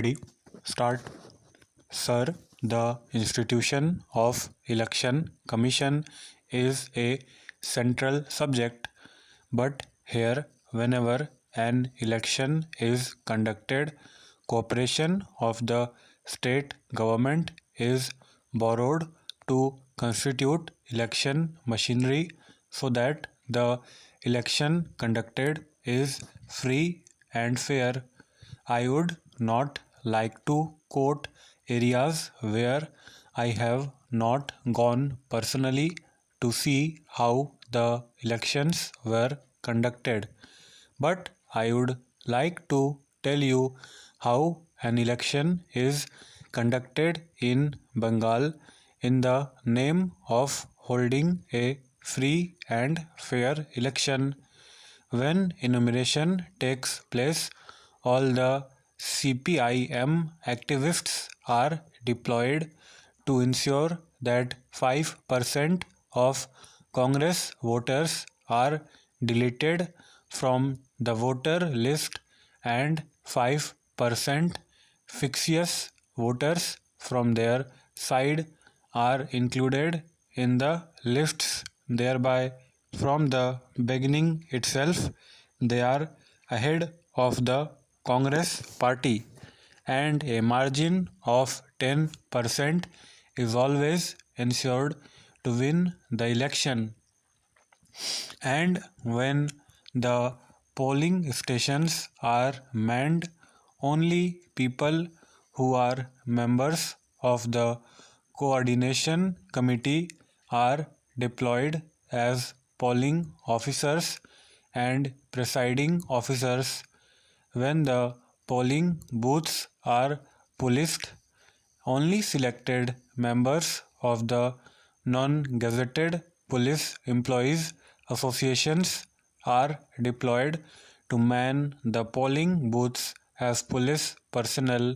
Ready? Start. Sir, the institution of election commission is a central subject, but here, whenever an election is conducted, cooperation of the state government is borrowed to constitute election machinery so that the election conducted is free and fair. I would not like to quote areas where I have not gone personally to see how the elections were conducted, but I would like to tell you how an election is conducted in Bengal in the name of holding a free and fair election. When enumeration takes place, all the CPIM activists are deployed to ensure that 5% of Congress voters are deleted from the voter list and 5% fictitious voters from their side are included in the lists. Thereby, from the beginning itself, they are ahead of the Congress party, and a margin of 10% is always ensured to win the election. And when the polling stations are manned, only people who are members of the coordination committee are deployed as polling officers and presiding officers. When the polling booths are policed, only selected members of the non-gazetted police employees associations are deployed to man the polling booths as police personnel.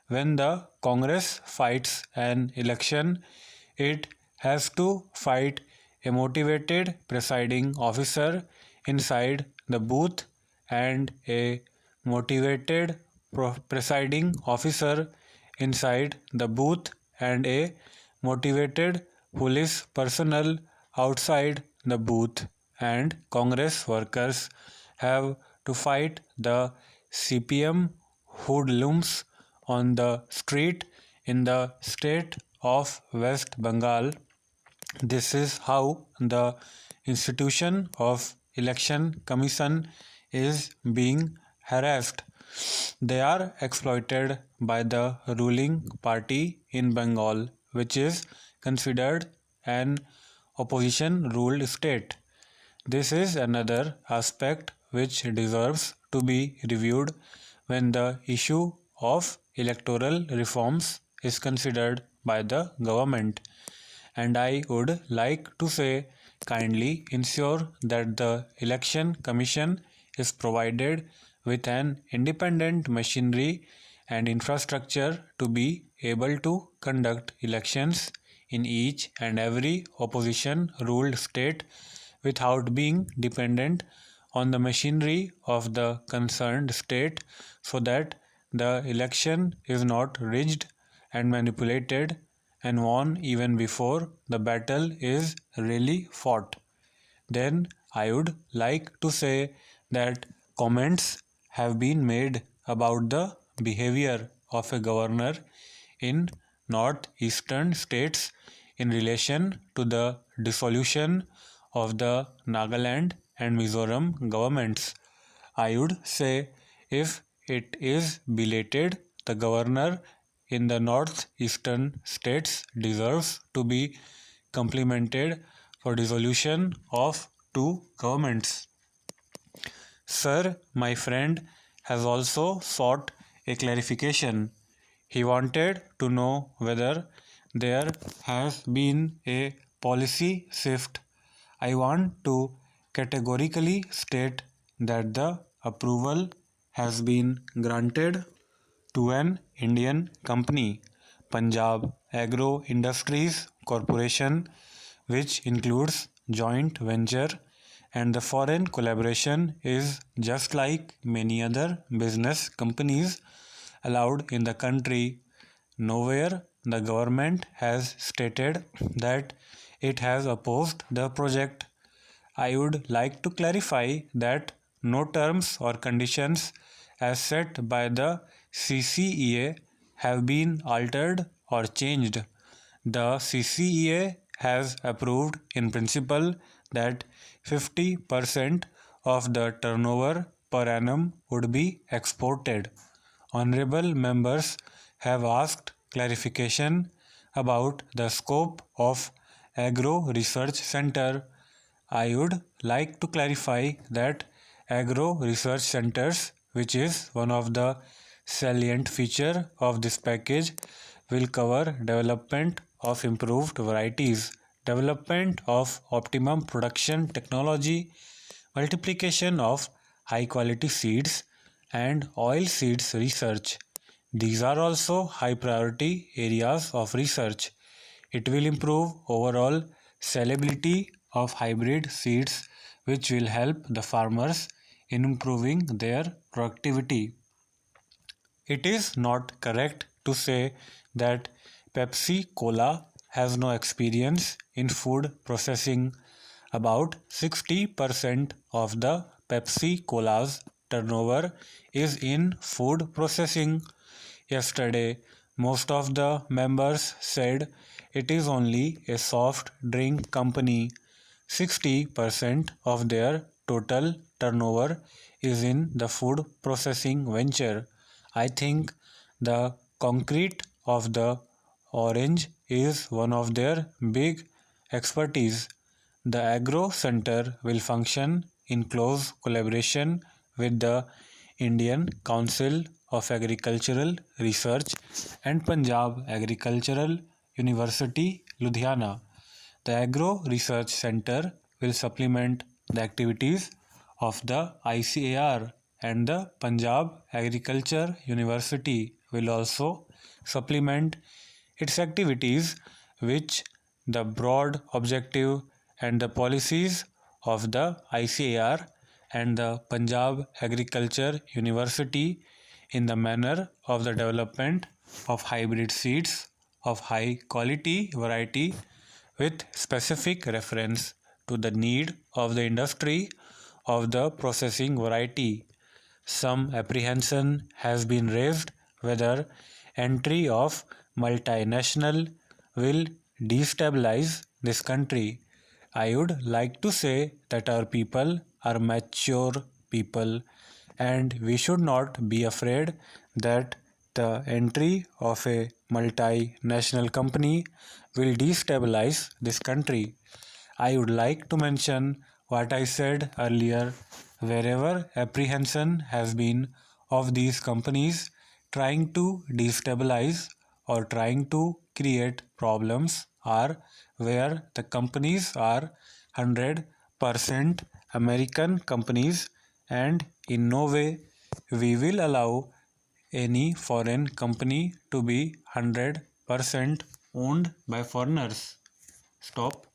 When the Congress fights an election, it has to fight a motivated presiding officer inside the booth and a motivated presiding officer inside the booth and a motivated police personnel outside the booth, and Congress workers have to fight the CPM hoodlums on the street in the state of West Bengal. This is how the institution of election commission is being harassed. They are exploited by the ruling party in Bengal, which is considered an opposition ruled state. This is another aspect which deserves to be reviewed when the issue of electoral reforms is considered by the government. And I would like to say, kindly ensure that the election commission is provided with an independent machinery and infrastructure to be able to conduct elections in each and every opposition ruled state without being dependent on the machinery of the concerned state, so that the election is not rigged and manipulated and won even before the battle is really fought. Then I would like to say that comments have been made about the behavior of a governor in northeastern states in relation to the dissolution of the Nagaland and Mizoram governments. I would say, if it is belated, the governor in the northeastern states deserves to be complimented for dissolution of two governments. Sir, my friend has also sought a clarification. He wanted to know whether there has been a policy shift. I want to categorically state that the approval has been granted to an Indian company, Punjab Agro Industries Corporation, which includes joint venture, and the foreign collaboration is just like many other business companies allowed in the country. Nowhere the government has stated that it has opposed the project. I would like to clarify that no terms or conditions as set by the CCEA have been altered or changed. The CCEA has approved in principle that 50% of the turnover per annum would be exported. Honorable members have asked clarification about the scope of Agro Research Center. I would like to clarify that Agro Research Centers, which is one of the salient feature of this package, will cover development of improved varieties, development of optimum production technology, multiplication of high quality seeds, and oil seeds research. These are also high priority areas of research. It will improve overall sellability of hybrid seeds, which will help the farmers in improving their productivity. It is not correct to say that Pepsi Cola has no experience in food processing. About 60% of the Pepsi Cola's turnover is in food processing. Yesterday, most of the members said it is only a soft drink company. 60% of their total turnover is in the food processing venture. I think the concrete of the orange is one of their big expertise. The Agro Center will function in close collaboration with the Indian Council of Agricultural Research and Punjab Agricultural University, Ludhiana. The Agro Research Center will supplement the activities of the ICAR, and the Punjab Agriculture University will also supplement its activities, which the broad objective and the policies of the ICAR and the Punjab Agriculture University in the manner of the development of hybrid seeds of high quality variety with specific reference to the need of the industry of the processing variety. Some apprehension has been raised whether entry of multinational will destabilize this country. I would like to say that our people are mature people and we should not be afraid that the entry of a multinational company will destabilize this country. I would like to mention what I said earlier. Wherever apprehension has been of these companies trying to destabilize or trying to create problems, are where the companies are 100% American companies, and in no way we will allow any foreign company to be 100% owned by foreigners. Stop.